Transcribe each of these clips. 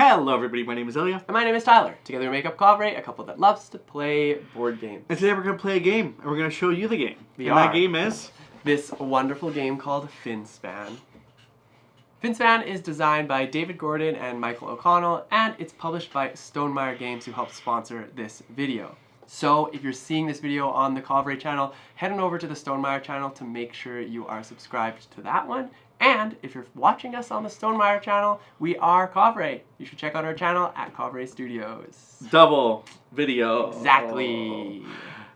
Hello everybody, my name is Ilya. And my name is Tyler. Together we make up Kovray, a couple that loves to play board games. And today we're going to play a game, and we're going to show you the game. That game is... this wonderful game called Finspan. Finspan is designed by David Gordon and Michael O'Connell, and it's published by Stonemaier Games, who helped sponsor this video. So if you're seeing this video on the Kovray channel, head on over to the Stonemaier channel to make sure you are subscribed to that one. And if you're watching us on the Stonemaier channel, we are Kovray. You should check out our channel at Kovray Studios. Double video. Exactly.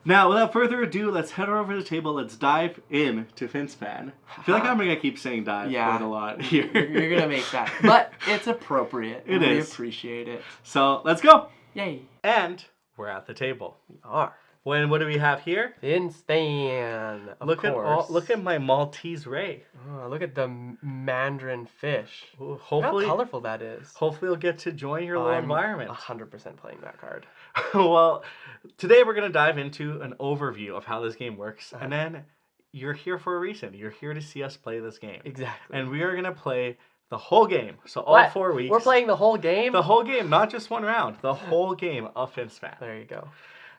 Now, without further ado, let's head over to the table. Let's dive into Finspan. I feel like I'm going to keep saying dive quite a lot here. You're going to make that. But it's appropriate. It is. We appreciate it. So, let's go. Yay. And we're at the table. We are. What do we have here? Finspan, of course. Look at my Maltese Ray. Oh, look at the mandarin fish. Ooh, hopefully, how colorful that is. Hopefully you'll get to join your little environment. 100% playing that card. Well, today we're going to dive into an overview of how this game works. And then you're here for a reason. You're here to see us play this game. Exactly. And we are going to play the whole game. So all 4 weeks. We're playing the whole game? The whole game, not just one round. The whole game of Finspan. There you go.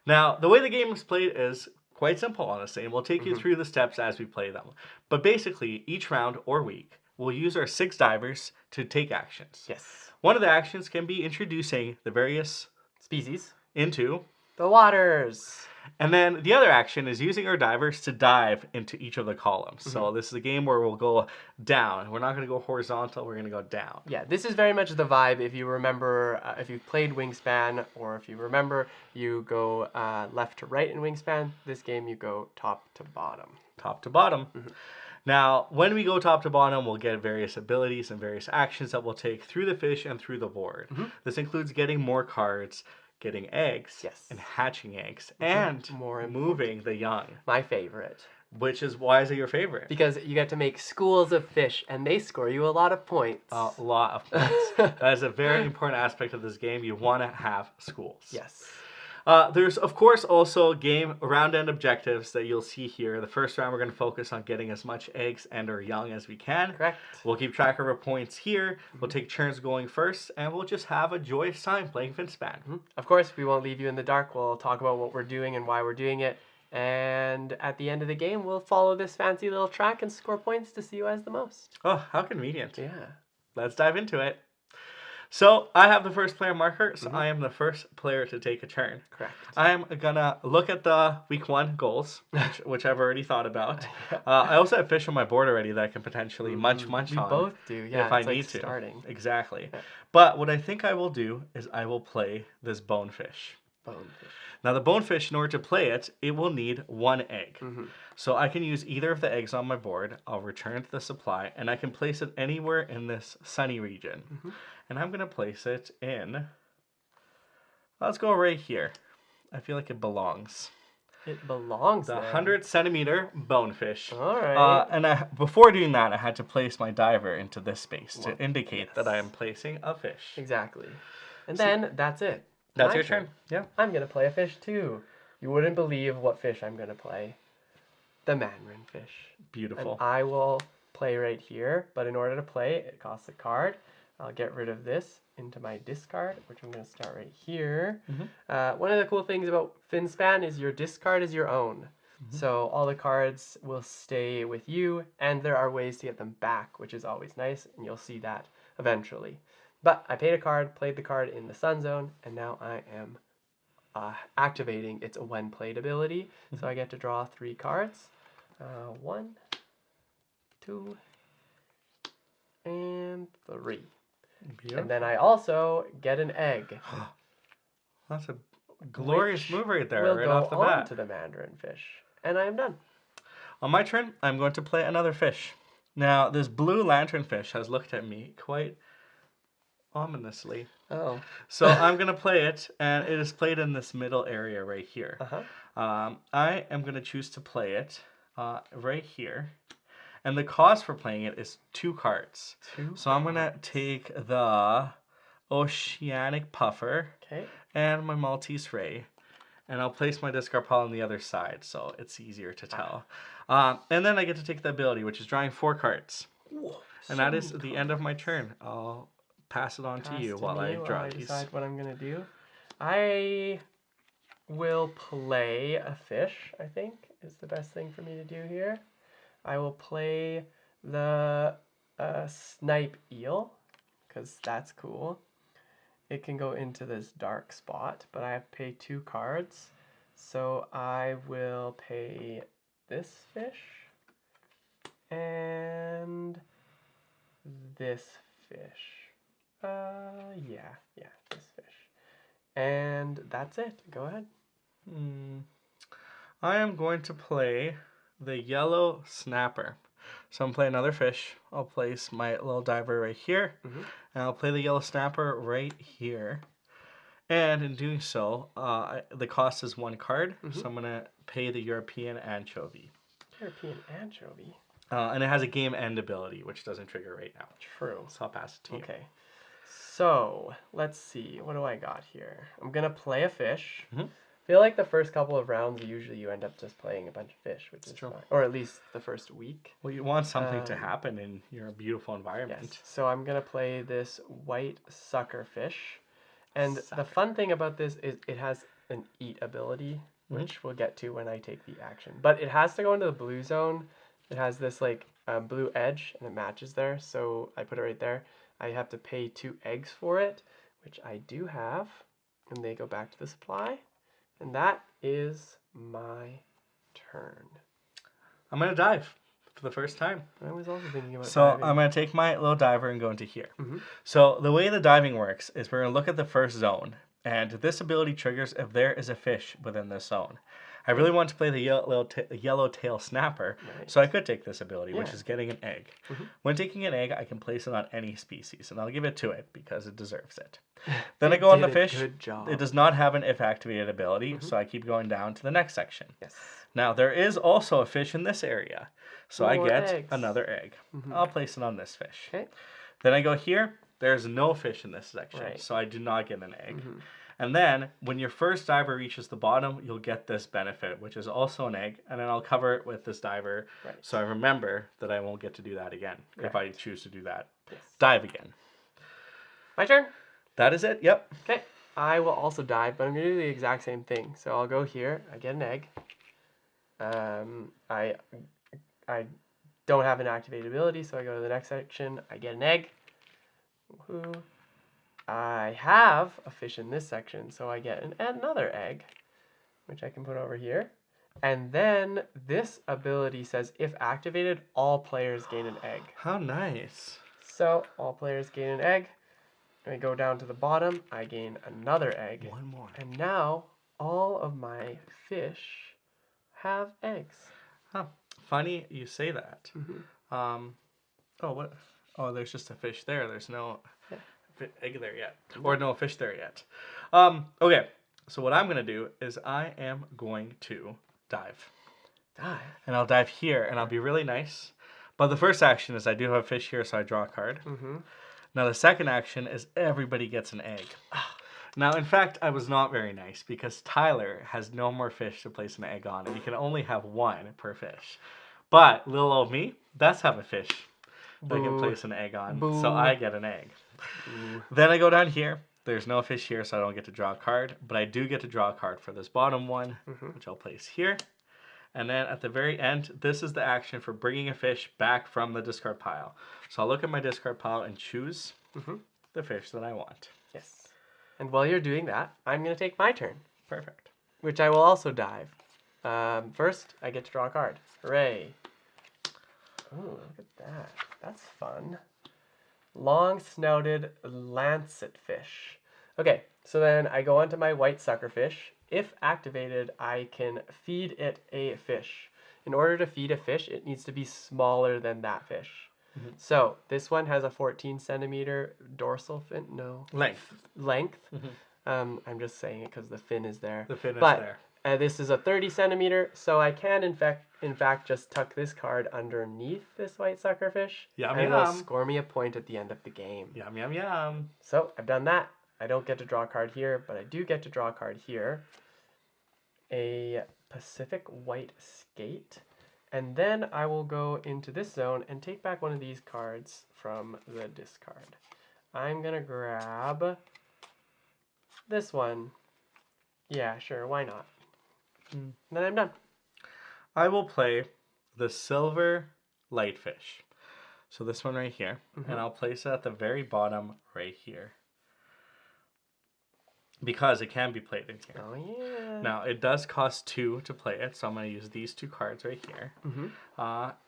Now, the way the game is played is quite simple, honestly, and we'll take you through the steps as we play them. But basically, each round or week, we'll use our 6 divers to take actions. Yes. One of the actions can be introducing the various species into the waters. And then the other action is using our divers to dive into each of the columns. So this is a game where we'll go down. We're not going to go horizontal. We're going to go down. Yeah, this is very much the vibe. If you remember, if you've played Wingspan, or if you remember, you go left to right in Wingspan. This game, you go top to bottom. Top to bottom. Now, when we go top to bottom, we'll get various abilities and various actions that we'll take through the fish and through the board. This includes getting more cards, getting eggs, and hatching eggs, and moving the young. My favorite. Which is, why is it your favorite? Because you get to make schools of fish, and they score you a lot of points. A lot of points. That is a very important aspect of this game. You want to have schools. Yes. There's, of course, also game round end objectives that you'll see here. The first round, we're going to focus on getting as much eggs and or young as we can. Correct. We'll keep track of our points here. We'll take turns going first, and we'll just have a joyous time playing Finspan. Of course, we won't leave you in the dark. We'll talk about what we're doing and why we're doing it. And at the end of the game, we'll follow this fancy little track and score points to see who has the most. Oh, how convenient. Yeah. Let's dive into it. So, I have the first player marker, so I am the first player to take a turn. Correct. I'm going to look at the week 1 goals, which I've already thought about. I also have fish on my board already that I can potentially munch on. We both do, yeah. If I need to. Starting. Exactly. Yeah. But what I think I will do is I will play this bonefish. Bonefish. Now, the bonefish, in order to play it, it will need 1 egg. So I can use either of the eggs on my board. I'll return to the supply, and I can place it anywhere in this sunny region. And I'm going to place it in, let's go right here. I feel like it belongs. It belongs The there. 100-centimeter bonefish. All right. And before doing that, I had to place my diver into this space to indicate that I am placing a fish. Exactly. And then that's it. That's your turn. Yeah. I'm going to play a fish too. You wouldn't believe what fish I'm going to play. The mandarin fish. Beautiful. And I will play right here, but in order to play, it costs a card. I'll get rid of this into my discard, which I'm going to start right here. One of the cool things about Finspan is your discard is your own. So all the cards will stay with you, and there are ways to get them back, which is always nice, and you'll see that eventually. But I paid a card, played the card in the Sun Zone, and now I am activating its when played ability. So I get to draw 3 cards. 1, 2, and 3. Beautiful. And then I also get an egg. That's a glorious move right there, right off the bat. To the mandarin fish. And I am done. On my turn, I'm going to play another fish. Now, this blue lanternfish has looked at me quite ominously. Oh. So I'm going to play it, and it is played in this middle area right here. I am going to choose to play it right here. And the cost for playing it is 2 cards. So I'm going to take the Oceanic Puffer and my Maltese Ray. And I'll place my discard pile on the other side, so it's easier to tell. And then I get to take the ability, which is drawing 4 cards. And that is the end of my turn. I'll pass it on to Pass you to while I me draw I these. decide what I'm gonna do. I will play a fish, I think, is the best thing for me to do here. I will play the snipe eel, because that's cool. It can go into this dark spot, but I have to pay 2 cards. So I will pay this fish and this fish. Yeah, this fish. And that's it. Go ahead. I am going to play the yellow snapper. So I'm playing another fish. I'll place my little diver right here. And I'll play the yellow snapper right here. And in doing so, the cost is 1 card. So I'm going to pay the European anchovy. European anchovy? And it has a game end ability, which doesn't trigger right now. True. So I'll pass it to you. Okay. So, let's see. What do I got here? I'm going to play a fish. I feel like the first couple of rounds, usually you end up just playing a bunch of fish, which is true. fine. Or at least the first week. Well, you want something to happen in your beautiful environment. Yes. So I'm going to play this white sucker fish. And the fun thing about this is it has an eat ability, which we'll get to when I take the action. But it has to go into the blue zone. It has this like blue edge, and it matches there. So I put it right there. I have to pay 2 eggs for it, which I do have. And they go back to the supply. And that is my turn. I'm going to dive for the first time. I was also thinking about So diving. I'm going to take my little diver and go into here. So the way the diving works is we're going to look at the first zone. And this ability triggers if there is a fish within this zone. I really want to play the yellow tail snapper, so I could take this ability, which is getting an egg. When taking an egg, I can place it on any species, and I'll give it to it because it deserves it. Then I go on the fish. Good job. It does not have an if activated ability, so I keep going down to the next section. Yes. Now, there is also a fish in this area, so I get eggs. another egg. I'll place it on this fish. Okay. Then I go here. There's no fish in this section, Right. so I do not get an egg. And then, when your first diver reaches the bottom, you'll get this benefit, which is also an egg. And then I'll cover it with this diver, so I remember that I won't get to do that again if I choose to do that. Yes. Dive again. My turn? That is it, yep. Okay. I will also dive, but I'm going to do the exact same thing. So I'll go here. I get an egg. I don't have an activated ability, so I go to the next section. I get an egg. Woohoo. I have a fish in this section, so I get another egg, which I can put over here. And then this ability says, if activated, all players gain an egg. How nice. So all players gain an egg. I go down to the bottom, I gain another egg. One more. And now all of my fish have eggs. Huh. Funny you say that. Oh, there's just a fish there. There's no egg there yet. Or no fish there yet. Okay, so what I'm going to do is I am going to dive. Dive? And I'll dive here, and I'll be really nice. But the first action is I do have a fish here, so I draw a card. Now the second action is everybody gets an egg. Now, in fact, I was not very nice because Tyler has no more fish to place an egg on, and you can only have 1 per fish. But little old me does have a fish that I can place an egg on, so I get an egg. Then I go down here. There's no fish here, so I don't get to draw a card, but I do get to draw a card for this bottom one, which I'll place here. And then at the very end, this is the action for bringing a fish back from the discard pile. So I'll look at my discard pile and choose the fish that I want. Yes. And while you're doing that, I'm going to take my turn. Perfect. Which I will also dive. First, I get to draw a card. Hooray. Oh, look at that. That's fun. Long-snouted lancet fish. Okay, so then I go onto my white suckerfish. If activated, I can feed it a fish. In order to feed a fish, it needs to be smaller than that fish. So this one has a 14 centimeter dorsal fin. No. Length. I'm just saying it because the fin is there. The fin is there. This is a 30 centimeter, so I can in fact just tuck this card underneath this white suckerfish. Yum, and yum. it'll score me a point at the end of the game. Yum, yum, yum. So I've done that. I don't get to draw a card here, but I do get to draw a card here. A Pacific white skate. And then I will go into this zone and take back one of these cards from the discard. I'm going to grab this one. Yeah, sure, why not? And then I'm done. I will play the silver lightfish. So this one right here. And I'll place it at the very bottom right here. Because it can be played in here. Oh, yeah. Now, it does cost 2 to play it, so I'm going to use these 2 cards right here.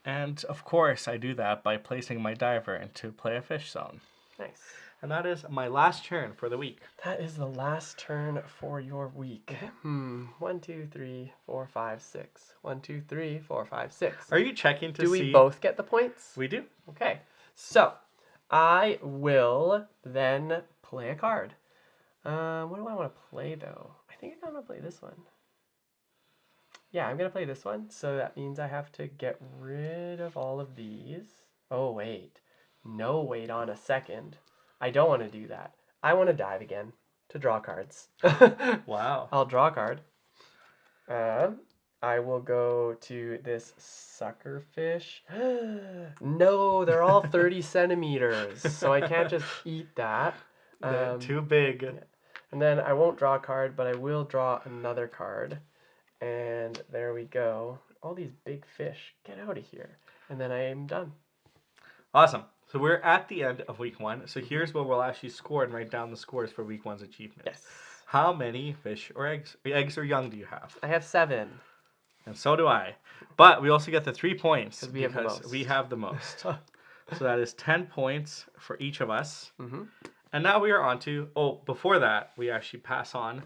And, of course, I do that by placing my diver into play a fish zone. Nice. And that is my last turn for the week. That is the last turn for your week. 1, 2, 3, 4, 5, 6. 1, 2, 3, 4, 5, 6. Are you checking to see? Do we both get the points? We do. Okay. So, I will then play a card. What do I want to play, though? I think I want to play this one. Yeah, I'm going to play this one. So that means I have to get rid of all of these. Oh, wait. No, wait on a second. I don't want to do that. I want to dive again to draw cards. Wow. I'll draw a card. I will go to this sucker fish. No, they're all 30 centimeters. So I can't just eat that. They're too big. Yeah. And then I won't draw a card, but I will draw another card. And there we go. All these big fish. Get out of here. And then I am done. Awesome. So we're at the end of week 1. So here's where we'll actually score and write down the scores for week 1's achievement. Yes. How many fish or eggs or young do you have? I have 7. And so do I. But we also get the 3 points because we have the most. So that is 10 points for each of us. Mm-hmm. And now we are on to, before that, we actually pass on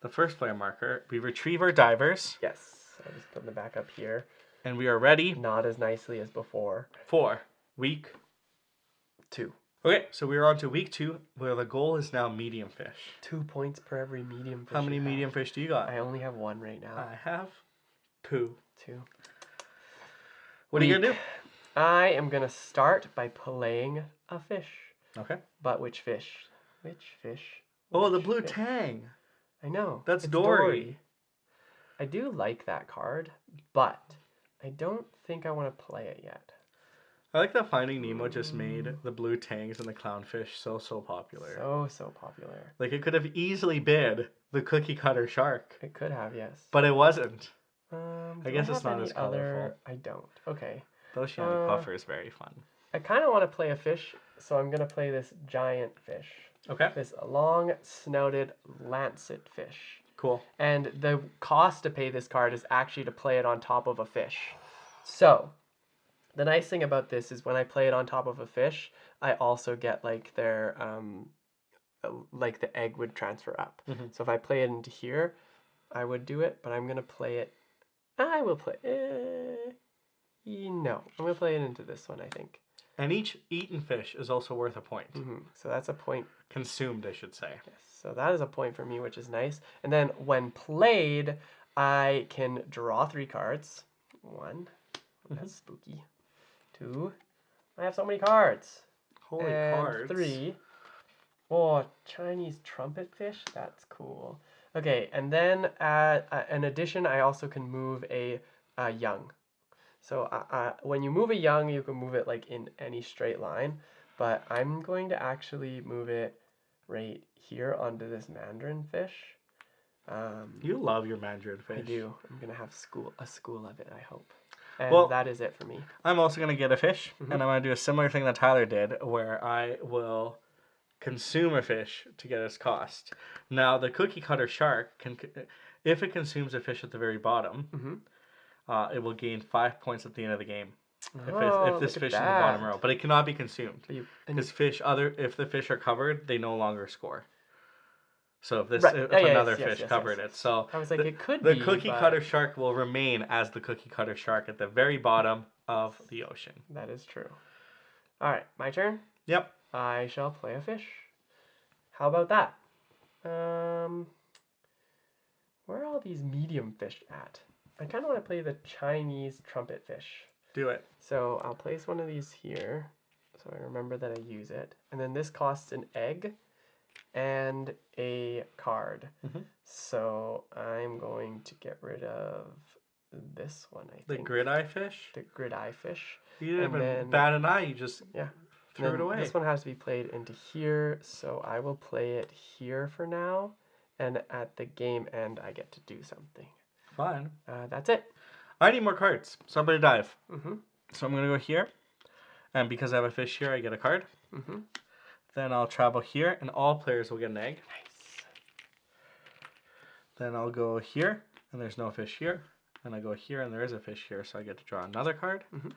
the first player marker. We retrieve our divers. Yes. I'll just put them back up here. And we are ready. Not as nicely as before. For week 2. Okay, so we are on to week 2, where the goal is now medium fish. 2 points per every medium fish. How many medium fish do you got? I only have 1 right now. I have 2. 2. What are you going to do? I am going to start by playing a fish. Okay. But which fish? Which fish? Oh, the blue tang. I know. That's it's Dory. I do like that card, but I don't think I want to play it yet. I like that Finding Nemo just made the blue tangs and the clownfish so popular. So popular. Like, it could have easily been the cookie cutter shark. It could have, yes. But it wasn't. I guess it's not as colorful. I don't. Okay. The Oceanic Puffer is very fun. I kind of want to play a fish, so I'm going to play this giant fish. Okay. This long-snouted lancet fish. Cool. And the cost to pay this card is actually to play it on top of a fish. So, the nice thing about this is when I play it on top of a fish, I also get like their, like the egg would transfer up. Mm-hmm. So if I play it into here, I would do it, but I'm going to play it. I will play. No, I'm going to play it into this one, I think. And each eaten fish is also worth a point. Mm-hmm. So that's a point. Consumed, I should say. Yes. So that is a point for me, which is nice. And then when played, I can draw 3 cards. 1. That's spooky. 2. I have so many cards. Holy and cards. 3. Oh, Chinese trumpet fish. That's cool. Okay, and then in addition, I also can move a young. So when you move a young, you can move it like in any straight line. But I'm going to actually move it right here onto this mandarin fish. You love your mandarin fish. I do. I'm going to have a school of it, I hope. And that is it for me. I'm also going to get a fish, and I'm going to do a similar thing that Tyler did, where I will consume a fish to get its cost. Now, the cookie cutter shark, if it consumes a fish at the very bottom, it will gain 5 points at the end of the game. If this fish is in the bottom row. But it cannot be consumed. Because if the fish are covered, they no longer score. So if another fish covered it. So I was like, it could be. The cookie cutter shark will remain as the cookie cutter shark at the very bottom of the ocean. That is true. All right, my turn? Yep. I shall play a fish. How about that? Where are all these medium fish at? I kind of want to play the Chinese trumpet fish. Do it. So I'll place one of these here so I remember that I use it. And then this costs an egg and a card. So I'm going to get rid of this one, I think. The grid eye fish? The grid eye fish. You didn't even bat an eye, you just Threw it away. This one has to be played into here, so I will play it here for now. And at the game end, I get to do something. Fine. That's it. I need more cards, so I'm going to dive. Mm-hmm. So I'm going to go here. And because I have a fish here, I get a card. Mm-hmm. Then I'll travel here, and all players will get an egg. Nice. Then I'll go here, and there's no fish here. And I go here, and there is a fish here, so I get to draw another card. Mm-hmm.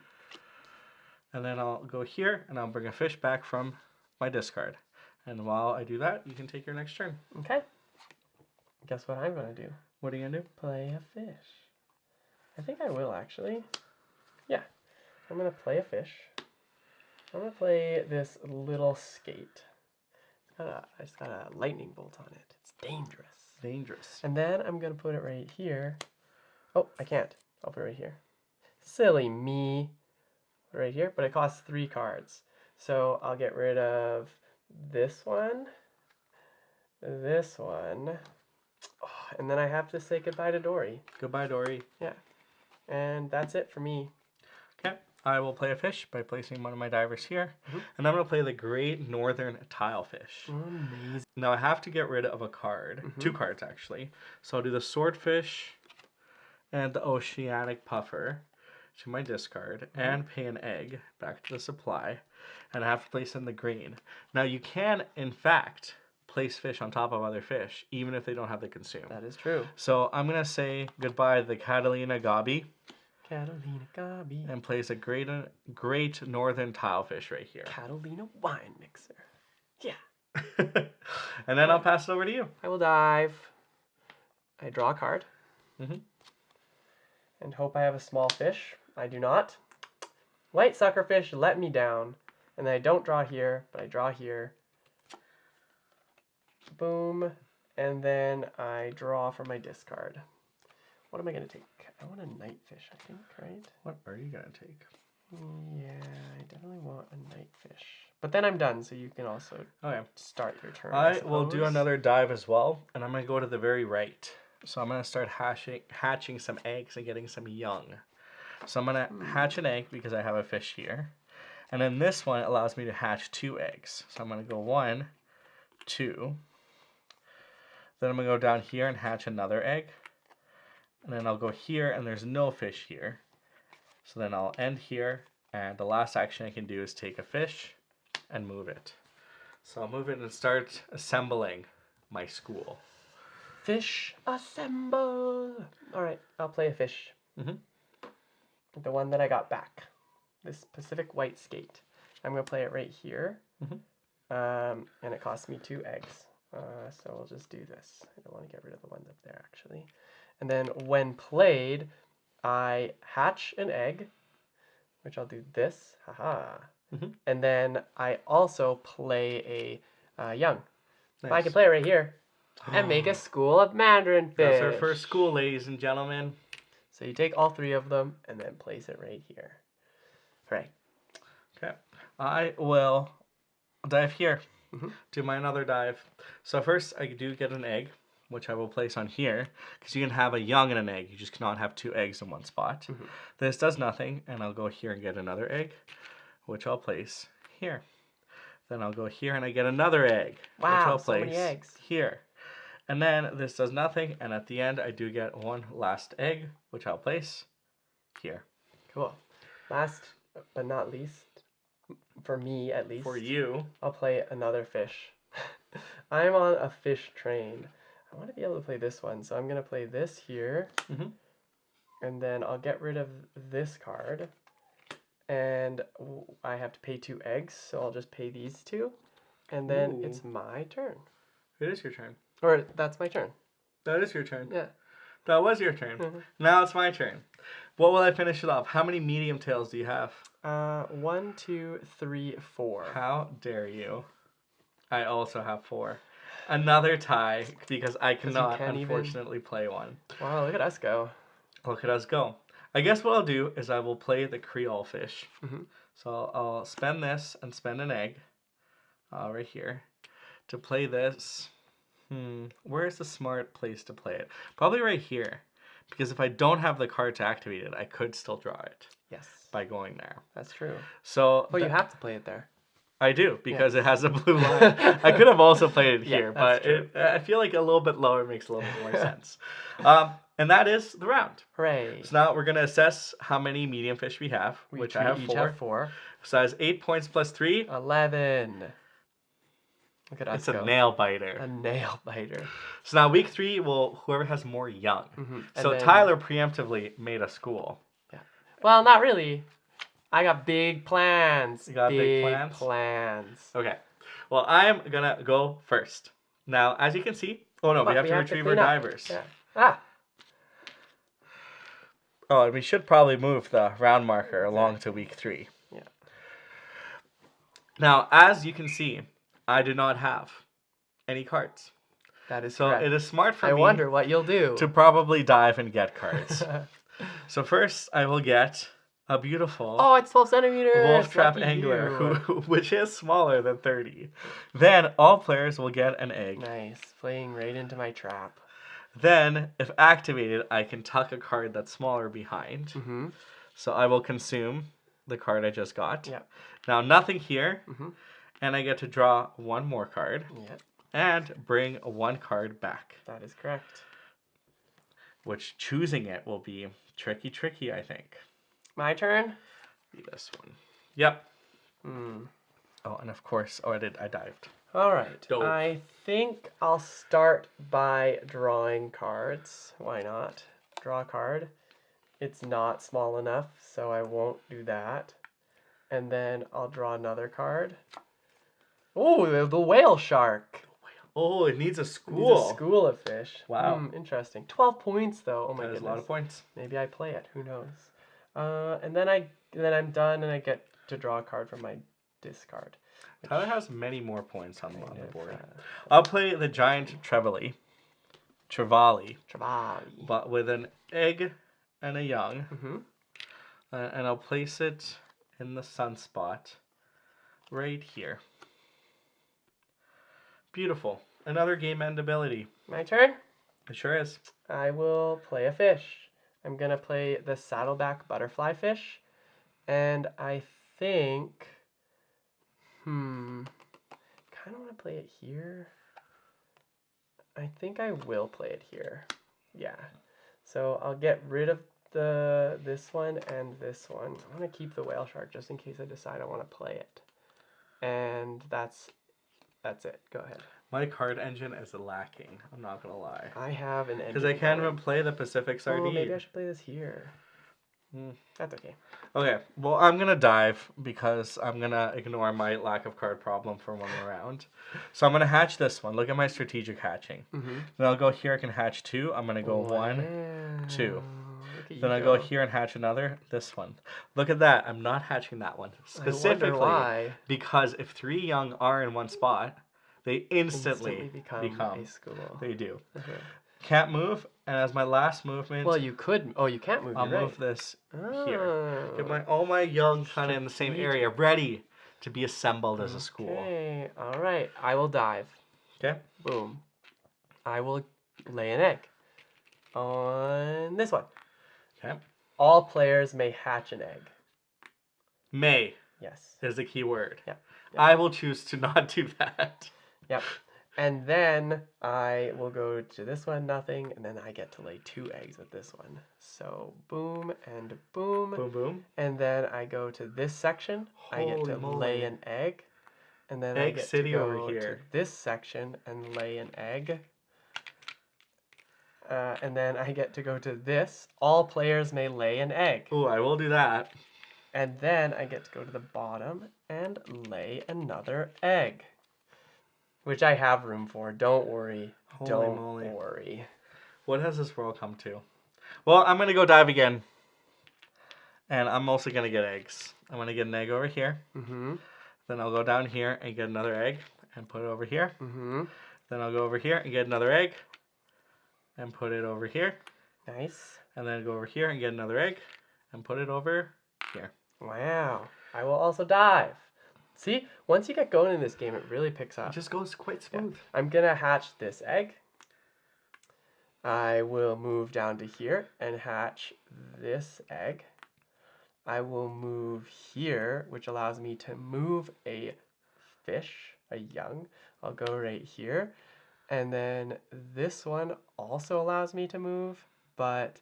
And then I'll go here, and I'll bring a fish back from my discard. And while I do that, you can take your next turn. Okay. Guess what I'm going to do? What are you going to do? Play a fish. I think I will, actually. Yeah. I'm going to play a fish. I'm going to play this little skate. It's got a lightning bolt on it. It's dangerous. Dangerous. And then I'm going to put it right here. Oh, I can't. I'll put it right here. Silly me. Right here, but it costs 3 cards. So I'll get rid of this one, and then I have to say goodbye to Dory. Goodbye, Dory. Yeah. And that's it for me. Okay. I will play a fish by placing one of my divers here. And I'm going to play the Great Northern Tilefish. Amazing. Now I have to get rid of a card. 2 cards, actually. So I'll do the Swordfish and the Oceanic Puffer to my discard and pay an egg back to the supply. And I have to place in the green. Now you can, in fact, place fish on top of other fish, even if they don't have the consume. That is true. So I'm going to say goodbye to the Catalina Gobby. Catalina Gobby. And place a great Northern Tilefish right here. Catalina Wine Mixer. Yeah. And then I'll pass it over to you. I will dive. I draw a card. Mm-hmm. And hope I have a small fish. I do not. White suckerfish let me down. And then I don't draw here, but I draw here. Boom. And then I draw from my discard. What am I going to take? I want a nightfish, I think, right? What are you going to take? Yeah, I definitely want a nightfish. But then I'm done, so you can also start your turn. I will do another dive as well, and I'm going to go to the very right. So I'm going to start hatching some eggs and getting some young. So I'm going to hatch an egg because I have a fish here. And then this one allows me to hatch 2 eggs. So I'm going to go 1, 2. Then I'm going to go down here and hatch another egg. And then I'll go here, and there's no fish here. So then I'll end here, and the last action I can do is take a fish and move it. So I'll move it and start assembling my school. Fish assemble! Alright, I'll play a fish. The one that I got back. This Pacific White Skate. I'm going to play it right here. And it costs me 2 eggs. So we'll just do this. I don't want to get rid of the ones up there, actually. And then when played, I hatch an egg, which I'll do this. Haha. And then I also play a young. Nice. I can play it right here. And make a school of Mandarin fish. That's our first school, ladies and gentlemen. So you take all 3 of them and then place it right here. Right. Okay. I will dive here. Do my another dive. So first I do get an egg, which I will place on here, because you can have a young and an egg. You just cannot have 2 eggs in one spot. This does nothing, and I'll go here and get another egg, which I'll place here. Then I'll go here and I get another egg, which I'll place so many eggs. here. And then this does nothing, and at the end I do get one last egg, which I'll place here. Cool. Last but not least, for me at least. For you. I'll play another fish. I'm on a fish train. I want to be able to play this one, so I'm going to play this here. And then I'll get rid of this card. And I have to pay 2 eggs, so I'll just pay these 2. And then it's my turn. It is your turn. Or that's my turn. That is your turn. Yeah. That was your turn. Now it's my turn. What will I finish it off? How many medium tails do you have? 1, 2, 3, 4. How dare you? I also have 4. Another tie, because I cannot, unfortunately, play one. Wow, look at us go. Look at us go. I guess what I'll do is I will play the Creole fish. So I'll spend this and spend an egg right here to play this. Where's the smart place to play it? Probably right here. Because if I don't have the card to activate it, I could still draw it. Yes. By going there. That's true. So you have to play it there. I do, because it has a blue line. I could have also played it Yeah, here, that's but I feel like a little bit lower makes a little bit more sense. And that is the round. Hooray. So now we're going to assess how many medium fish we have, which I have each 4. have 4. So that's 8 points plus 3. 11. Look at us It's a go. nail biter. A nail biter. So now week 3, whoever has more young. So then, Tyler preemptively made a school. Yeah. Well, not really. I got big plans. You got big plans? Okay. Well, I'm going to go first. Now, as you can see... Oh, no, we have to retrieve our divers. Yeah. Ah. Oh, and we should probably move the round marker along to week 3. Yeah. Now, as you can see, I do not have any cards. That is so correct. It is smart for me. I wonder what you'll do. To probably dive and get cards. So first, I will get a beautiful... Oh, it's 12 centimeters! Wolf Trap Angler, which is smaller than 30. Then, all players will get an egg. Nice. Playing right into my trap. Then, if activated, I can tuck a card that's smaller behind. Mm-hmm. So I will consume the card I just got. Yep. Now, nothing here. Mm-hmm. And I get to draw one more card. Yep. And bring one card back. That is correct. Which choosing it will be tricky, I think. My turn? Be this one. Yep. Hmm. Oh, and of course, I dived. All right. Dove. I think I'll start by drawing cards. Why not? Draw a card. It's not small enough, so I won't do that. And then I'll draw another card. Oh, the whale shark. Oh, it needs a school. It needs a school of fish. Wow. Interesting. 12 points, though. Oh, my goodness. That's a lot of points. Maybe I play it. Who knows? And then I'm done, and I get to draw a card from my discard. Tyler has many more points on the board. I'll play the giant Trevally. But with an egg and a young. Mm-hmm. And I'll place it in the sunspot right here. Beautiful. Another game end ability. My turn? It sure is. I will play a fish. I'm going to play the saddleback butterfly fish. And I think... kind of want to play it here. I think I will play it here. Yeah. So I'll get rid of this one and this one. I want to keep the whale shark just in case I decide I want to play it. And that's it. Go ahead. My card engine is lacking. I'm not going to lie. I have an engine. Because I can't even play the Pacific Sardine. Oh, maybe I should play this here. That's okay. Okay, well, I'm going to dive because I'm going to ignore my lack of card problem for one more round. So I'm going to hatch this one. Look at my strategic hatching. Then I'll go here. I can hatch 2. I'm going to go 1, 2. Then I go here and hatch another. This one. Look at that. I'm not hatching that one. Specifically why. because if 3 young are in one spot, they instantly become a school. They do. Can't move, and as my last movement... Well, you could... Oh, you can't move. I'll move this here. Get all my young kind of in the same area, ready to be assembled as a school. Okay, all right. I will dive. Okay. Boom. I will lay an egg on this one. Okay. All players may hatch an egg. May. Yes. Is the key word. Yep. I will choose to not do that. Yep. And then I will go to this one, nothing, and then I get to lay 2 eggs with this one. So boom and boom. Boom, boom. And then I go to this section. I get to lay an egg. And then I get to go over here. to this section and lay an egg. And then I get to go to this. All players may lay an egg. Oh, I will do that. And then I get to go to the bottom and lay another egg. Which I have room for. Don't worry. Don't worry. What has this world come to? Well, I'm going to go dive again. And I'm also going to get eggs. I'm going to get an egg over here. Then I'll go down here and get another egg and put it over here. Then I'll go over here and get another egg and put it over here. Nice. And then go over here and get another egg and put it over here. Wow. I will also dive. See, once you get going in this game, it really picks up. It just goes quite smooth. Yeah. I'm going to hatch this egg. I will move down to here and hatch this egg. I will move here, which allows me to move a fish, a young. I'll go right here. And then this one also allows me to move, but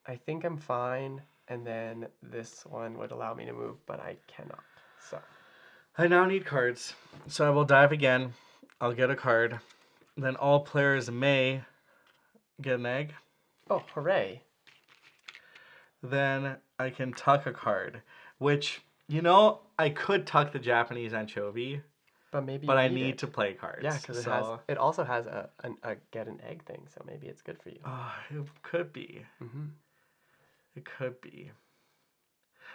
I think I'm fine. And then this one would allow me to move, but I cannot. So I now need cards. So I will dive again. I'll get a card. Then all players may get an egg. oh, hooray. Then I can tuck a card, which, you know, I could tuck the Japanese anchovy, But maybe but I need need it. to play cards. Yeah, because it also has a get an egg thing, so maybe it's good for you. It could be. Mm-hmm. It could be.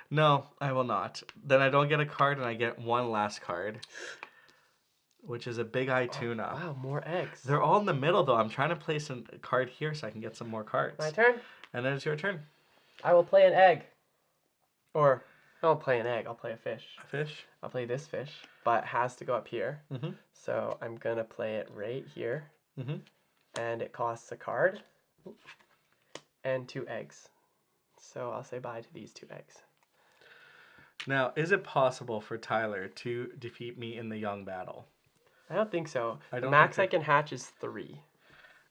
No, I will not. Then I don't get a card, and I get one last card, which is a big eye tuna. Wow, more eggs. They're all in the middle, though. I'm trying to place a card here so I can get some more cards. My turn? And then it's your turn. I will play an egg. Or, I won't play an egg. I'll play a fish. A fish? I'll play this fish, but it has to go up here. Mm-hmm. So I'm going to play it right here. Mm-hmm. And it costs a card and 2 eggs. So I'll say bye to these 2 eggs. Now, is it possible for Tyler to defeat me in the young battle? I don't think so. I The don't max I think can hatch is 3.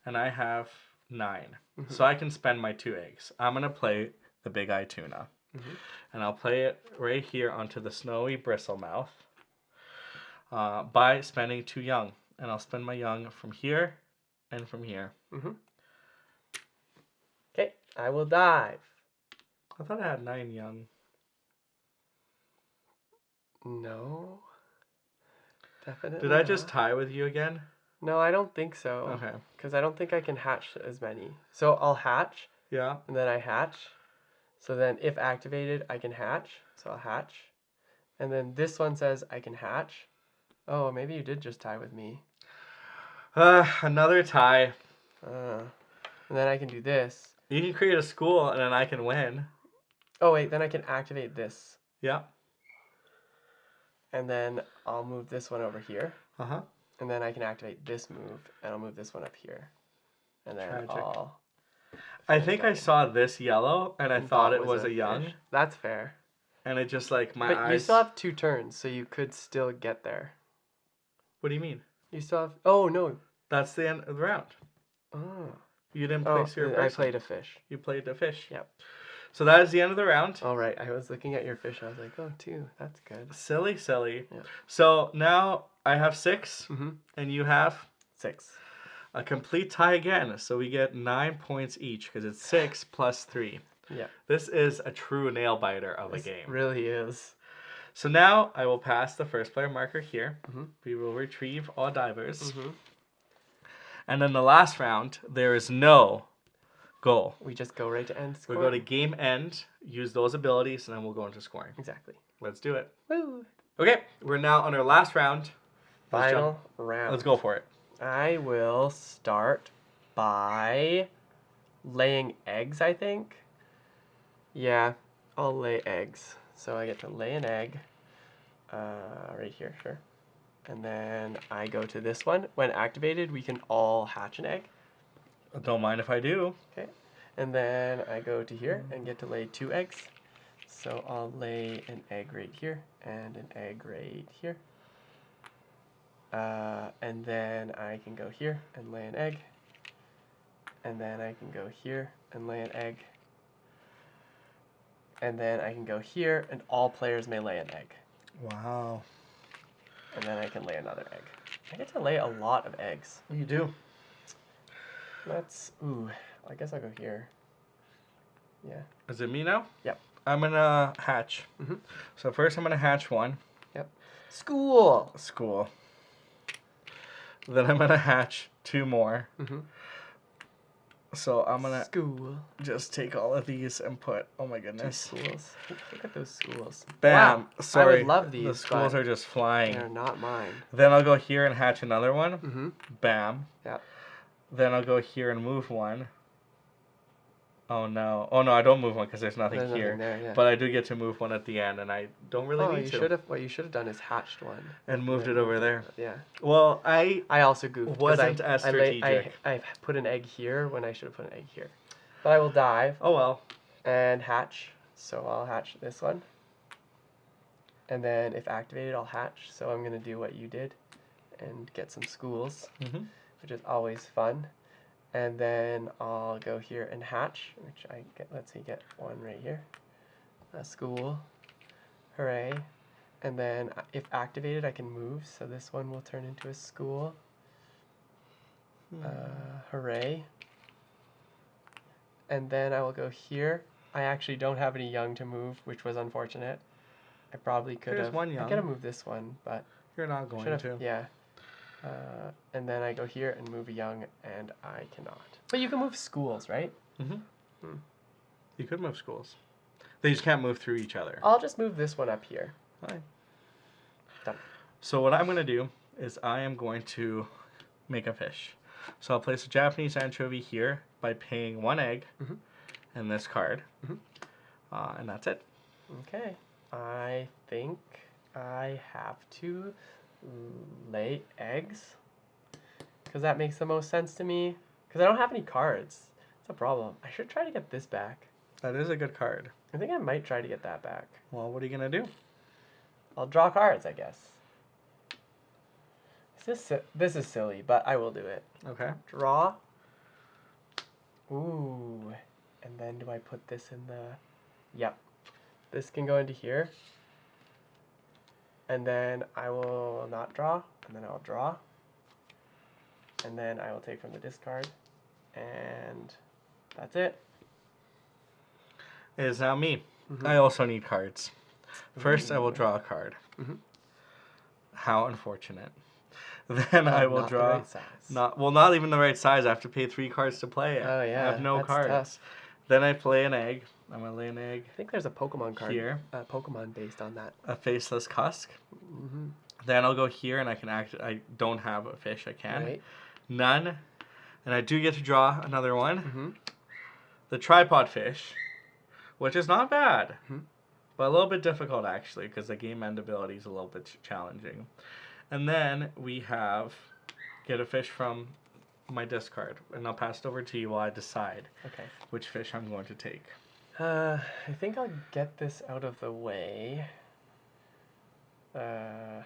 And I have 9. So I can spend my 2 eggs. I'm going to play the big eye tuna. And I'll play it right here onto the snowy bristlemouth by spending 2 young. And I'll spend my young from here and from here. Okay, I will dive. I thought I had 9 young. No. Definitely Did I just not. tie with you again? No, I don't think so. Okay. Because I don't think I can hatch as many. So I'll hatch, Yeah. and then I hatch. So then if activated, I can hatch. So I'll hatch. And then this one says I can hatch. Oh, maybe you did just tie with me. Another tie. And then I can do this. You can create a school and then I can win. Oh, wait, then I can activate this. Yeah. And then I'll move this one over here. Uh-huh. And then I can activate this move, and I'll move this one up here. And then Tragic. I think I saw this yellow, and I thought it was a young. fish. That's fair. And it just like my But eyes. you still have 2 turns, so you could still get there. What do you mean? You still have... Oh, no. That's the end of the round. Oh. You didn't Oh, place your I person. played a fish. You played the fish. Yep. So that is the end of the round. All right. I was looking at your fish. I was like, oh, 2. That's good. Silly, silly. Yeah. So now I have 6, Mm-hmm. and you have 6. a complete tie again. So we get 9 points each because it's 6 plus 3. Yeah. This is a true nail biter of This a game. really is. So now I will pass the first player marker here. Mm-hmm. We will retrieve all divers. Mm-hmm. And then the last round, there is no goal. We just go right to end We score. go to game end, use those abilities, and then we'll go into scoring. Exactly. Let's do it. Woo. Okay, we're now on our last round. Let's Final jump. round. Let's go for it. I will start by laying eggs, I think. Yeah, I'll lay eggs. So I get to lay an egg right here, sure. And then I go to this one. When activated, we can all hatch an egg. Don't mind if I do. Okay. And then I go to here and get to lay 2 eggs. So I'll lay an egg right here and an egg right here. And then I can go here and lay an egg. And then I can go here and lay an egg. And then I can go here and all players may lay an egg. Wow. And then I can lay another egg. I get to lay a lot of eggs. You do. Ooh, I guess I'll go here. Yeah. Is it me now? Yep. I'm going to hatch. Mm-hmm. So first I'm going to hatch 1. Yep. School! School. Then I'm going to hatch 2 more. Mm-hmm. So I'm going to School. just take all of these and put, oh my 2 goodness. schools. Look at those schools. Bam. Wow. Sorry. I would love these. The schools but are just flying. they're not mine. Then I'll go here and hatch another one. Mm-hmm. Bam. Yep. Then I'll go here and move 1. Oh no. Oh no, I don't move 1 because there's nothing There's here. nothing there, yeah. But I do get to move 1 at the end, and I don't really Oh, need you to. should have. What you should have done is hatched 1. And moved it over there. Yeah. Well, I I also goofed. 'cause wasn't as strategic. I put an egg here when I should have put an egg here. But I will dive Oh well. and hatch. So I'll hatch this one. And then if activated, I'll hatch. So I'm going to do what you did and get some schools, which is always fun. And then I'll go here and hatch, which I get, let's see, get one right here. A school. Hooray. And then if activated, I can move. So this one will turn into a school. Hooray. And then I will go here. I actually don't have any young to move, which was unfortunate. I probably could have. One young. I could have moved this one, but you're not going to. Yeah. And then I go here and move a young, and I cannot. But you can move schools, right? You could move schools. They just can't move through each other. I'll just move this one up here. Fine. Done. So what I'm going to do is I am going to make a fish. So I'll place a Japanese anchovy here by paying 1 egg and this card. And that's it. Okay. I think I have to lay eggs because that makes the most sense to me. Because I don't have any cards. It's a problem. I should try to get this back. That is a good card. I think I might try to get that back. Well, what are you going to do? I'll draw cards, I guess. This is silly, but I will do it. Okay. Draw. Ooh. And then do I put this in the... Yep. This can go into here. And then I will not draw. And then I'll draw. And then I will take from the discard. And that's it. It is now me. I also need cards. First, I will draw a card. How unfortunate. Then I will draw. The right size. Not even the right size. I have to pay 3 cards to play it. Oh yeah. I have no that's cards. Tough. Then I play an egg. I'm gonna lay an egg. I think there's a Pokemon card here. Pokemon based on that. A faceless cusk. Then I'll go here and I can I don't have a fish. I can. Right. None. And I do get to draw another one. The tripod fish, which is not bad, but a little bit difficult actually because the game end ability is a little bit challenging. And then we get a fish from my discard, and I'll pass it over to you while I decide which fish I'm going to take. I think I'll get this out of the way. Oh,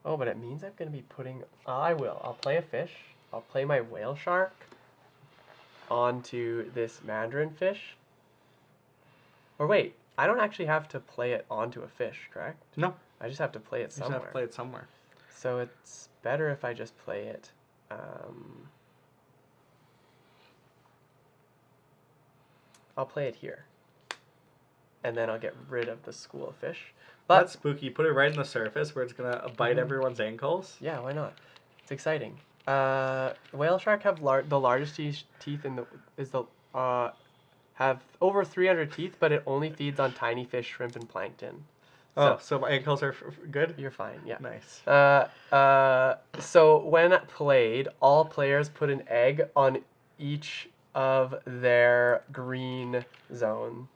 but it means I'm going to be putting... I will. I'll play a fish. I'll play my whale shark onto this mandarin fish. Or wait, I don't actually have to play it onto a fish, correct? No. I just have to play it somewhere. You just have to play it somewhere. So it's better if I just play it... I'll play it here. And then I'll get rid of the school of fish. But that's spooky. Put it right in the surface where it's going to bite everyone's ankles. Yeah, why not? It's exciting. Whale shark have the largest teeth in the... have over 300 teeth, but it only feeds on tiny fish, shrimp, and plankton. So my ankles are good? You're fine, yeah. Nice. So when played, all players put an egg on each of their green zone.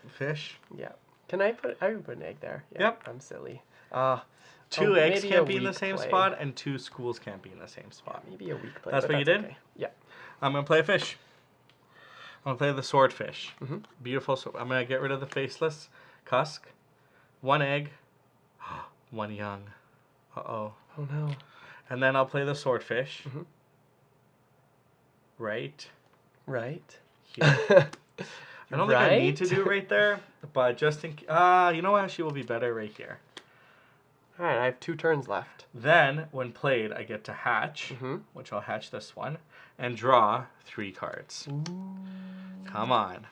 Fish? Yeah. I would put an egg there. Yeah, yep. I'm silly. 2 eggs can't be in the same spot, and 2 schools can't be in the same spot. Yeah, maybe a weak play. That's what you did? Okay. Yeah. I'm going to play a fish. I'm going to play the swordfish. Beautiful. So I'm going to get rid of the faceless cusk. 1 egg. 1 young. Uh-oh. Oh, no. And then I'll play the swordfish. Right here. I don't think I need to do it right there, but just in you know what? She will be better right here. All right, I have 2 turns left. Then, when played, I get to hatch, which I'll hatch this one, and draw 3 cards. Ooh. Come on.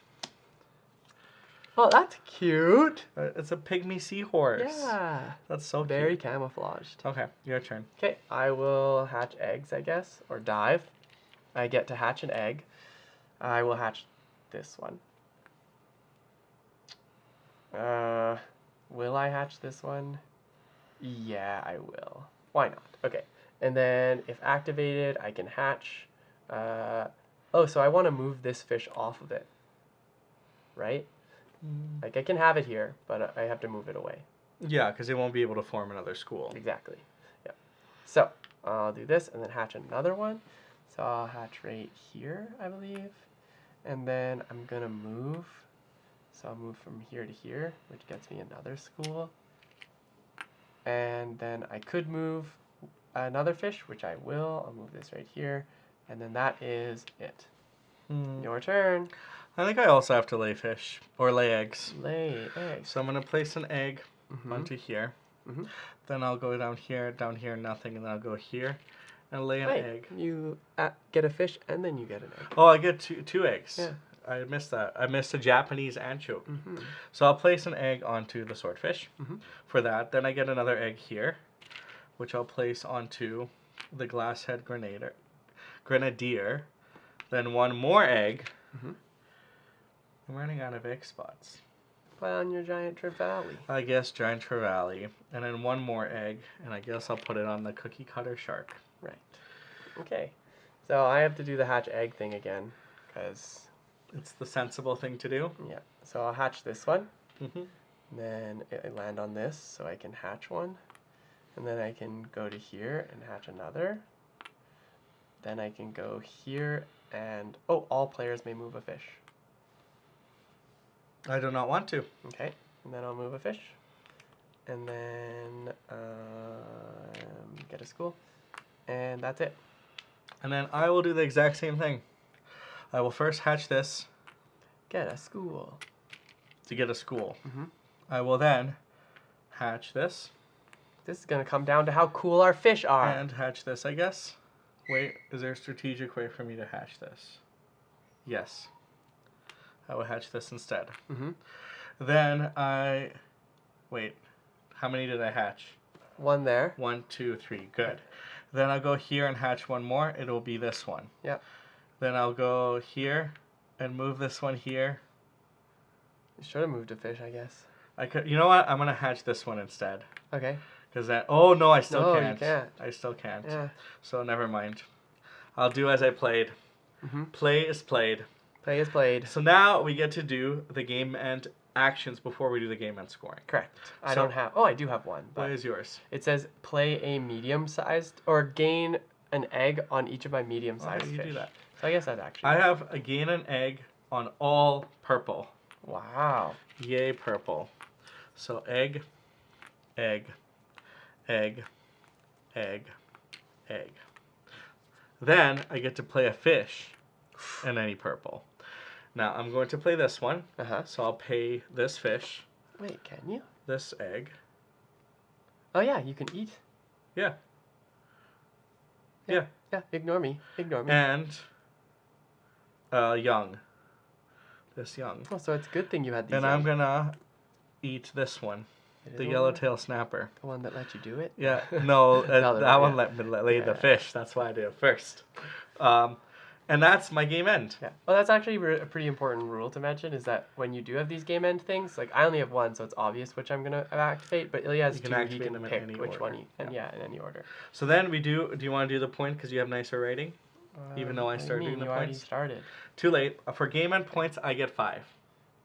Oh, that's cute. It's a pygmy seahorse. Yeah. That's so cute. Very camouflaged. Okay, your turn. Okay, I will hatch eggs, I guess, or dive. I get to hatch an egg. I will hatch this one. Will I hatch this one? Yeah, I will. Why not? Okay. And then if activated, I can hatch. Oh, so I want to move this fish off of it. Right? Like, I can have it here, but I have to move it away. Yeah, because it won't be able to form another school. Exactly. Yeah. So, I'll do this and then hatch another one. So, I'll hatch right here, I believe. And then I'm going to move. So, I'll move from here to here, which gets me another school. And then I could move another fish, which I will. I'll move this right here. And then that is it. Your turn. I think I also have to lay fish or lay eggs. Lay eggs. So I'm going to place an egg onto here. Mm-hmm. Then I'll go down here, nothing, and then I'll go here and lay an egg. You get a fish and then you get an egg. Oh, I get two eggs. Yeah. I missed that. I missed a Japanese anchovy. Mm-hmm. So I'll place an egg onto the swordfish Mm-hmm. for that. Then I get another egg here, which I'll place onto the glasshead grenadier. Then one more egg. Mm-hmm. I'm running out of egg spots. Put on your giant trevally. I guess giant trevally. And then one more egg, and I guess I'll put it on the cookie cutter shark. Right. Okay. So I have to do the hatch egg thing again, because... It's the sensible thing to do. Yeah. So I'll hatch this one. Mm-hmm. Then I land on this, so I can hatch one. And then I can go to here and hatch another. Then I can go here and... Oh, all players may move a fish. I do not want to. Okay. And then I'll move a fish. And then get a school. And that's it. And then I will do the exact same thing. I will first hatch this Get a school. to get a school. Mm-hmm. I will then hatch this This is going to come down to how cool our fish are. and hatch this, I guess. Wait, is there a strategic way for me to hatch this? Yes. I will hatch this instead. Mm-hmm. Then I... Wait, how many did I hatch? One there. 1, 2, 3. Good. Then I'll go here and hatch one more. It'll be this one. Yep. Then I'll go here and move this one here. You should have moved a fish, I guess. I could. You know what? I'm gonna hatch this one instead. Okay. Cause that. Oh no, I still No, you can't. can't. I still can't. Yeah. So never mind. I'll do as I played. Mm-hmm. Play is played. Play is played. So now we get to do the game end actions before we do the game end scoring. Correct. I So- don't have... Oh, I do have one. What But is yours? it says play a medium-sized... Or gain an egg on each of my medium-sized Oh, you fish. do that. So I guess that's actually... I have a gain an egg on all purple. Wow. Yay, purple. So egg, egg, egg, egg, egg. Then I get to play a fish in any purple. Now I'm going to play this one. Uh-huh. So I'll pay this fish, Wait, can you? this egg. Oh, yeah, you can eat. Yeah. Yeah. Yeah, ignore me. Ignore me. And young. This young. Oh, so it's a good thing you had these And I'm eggs. gonna eat this one. It is The the yellowtail snapper. one that let you do it? Yeah, no, Another that one, one yeah. let me lay the Yeah. fish. That's why I did it first. And that's my game end. Yeah. Well, that's actually a pretty important rule to mention, is that when you do have these game end things, like I only have one, so it's obvious which I'm gonna activate. But Ilya has You can two. He activate can them in pick any which order. one. In any order. So then we do. Do you want to do the point because you have nicer writing? Even though I what do you started mean? doing the You already points? started. Too late. For game end points, I get 5.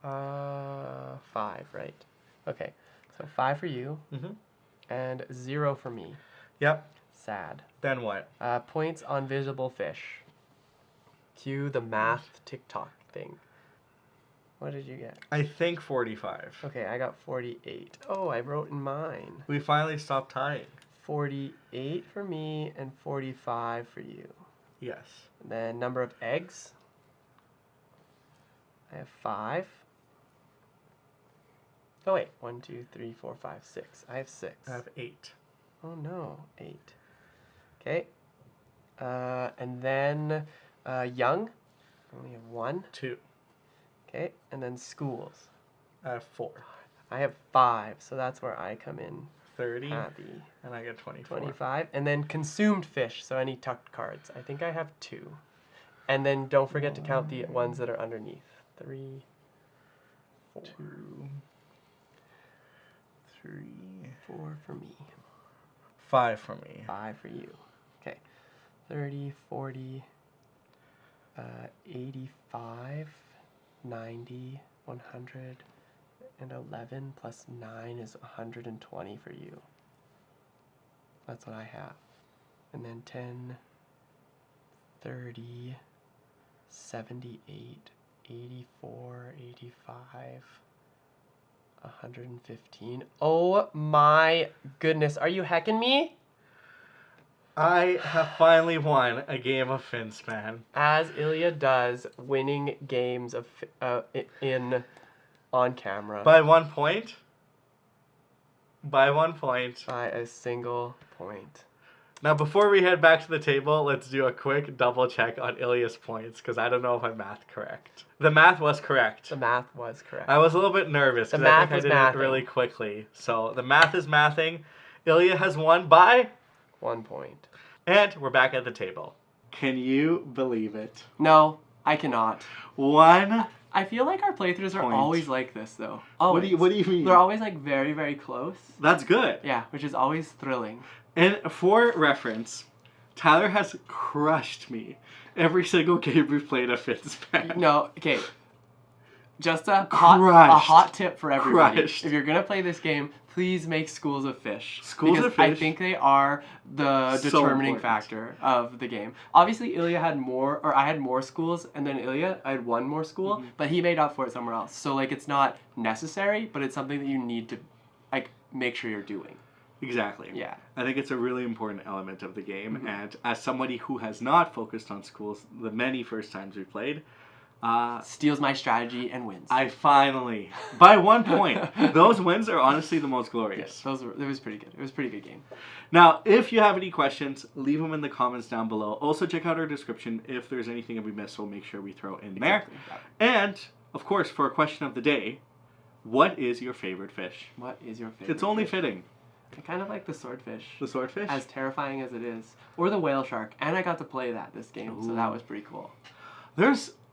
5, right? Okay. So 5 for you, Mhm. and 0 for me. Yep. Sad. Then what? Points on visible fish. Cue the math TikTok thing. What did you get? I think 45. Okay, I got 48. Oh, I wrote in mine. We finally stopped tying. 48 for me and 45 for you. Yes. And then number of eggs. I have 5. Oh wait, 1, 2, 3, 4, 5, 6. I have 6. I have 8. Oh no, 8. Okay. And then young. I only have 1. 2. Okay, and then schools. I have 4. I have 5, so that's where I come in 30. happy. And I get 24. 25. And then consumed fish, so any tucked cards. I think I have 2. And then don't forget to count the ones that are underneath. 3, 4. 2, 3, 4 for me. 5 for me. 5 for you. Okay. 30, 40, 85, 90, 111 plus 9 is 120 for you. That's what I have. And then 10, 30, 78, 84, 85, 115. Oh my goodness. Are you hecking me? I have finally won a game of Finspan. As Ilya does, winning games of on camera. By 1 point. By 1 point. By a single point. Now, before we head back to the table, let's do a quick double check on Ilya's points, because I don't know if I mathed correct. The math was correct. The math was correct. I was a little bit nervous, because I think I did it really quickly. So, the math is mathing. Ilya has won by 1 point. And we're back at the table. Can you believe it? No, I cannot. 1 I feel like our playthroughs are always like this, though. Always. What do you mean? They're always like very, very close. That's good. Yeah, which is always thrilling. And for reference, Tyler has crushed me every single game we've played at Finspan. No, okay. Just a hot tip for everybody. Crushed. If you're going to play this game, please make Schools of Fish. Schools of Fish. I think they are the determining factor of the game. Obviously, Ilya had more, or I had more schools, and then Ilya, I had one more school, but he made up for it somewhere else. So, like, it's not necessary, but it's something that you need to, like, make sure you're doing. Exactly. Yeah. I think it's a really important element of the game, and as somebody who has not focused on schools the many first times we played, steals my strategy and wins. I finally, by 1 point, those wins are honestly the most glorious. Yes, it was pretty good. It was a pretty good game. Now, if you have any questions, leave them in the comments down below. Also, check out our description. If there's anything that we missed, we'll make sure we throw in there. And, of course, for a question of the day, what is your favorite fish? What is your favorite It's only fish? fitting. I kind of like the swordfish. The swordfish? As terrifying as it is. Or the whale shark. And I got to play that this game, so that was pretty cool.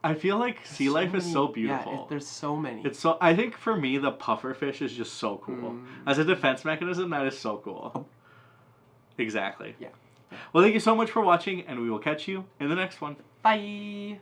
I feel like sea life is so beautiful. Yeah, there's so many. I think for me, the puffer fish is just so cool. As a defense mechanism, that is so cool. Exactly. Yeah. Well, thank you so much for watching, and we will catch you in the next one. Bye!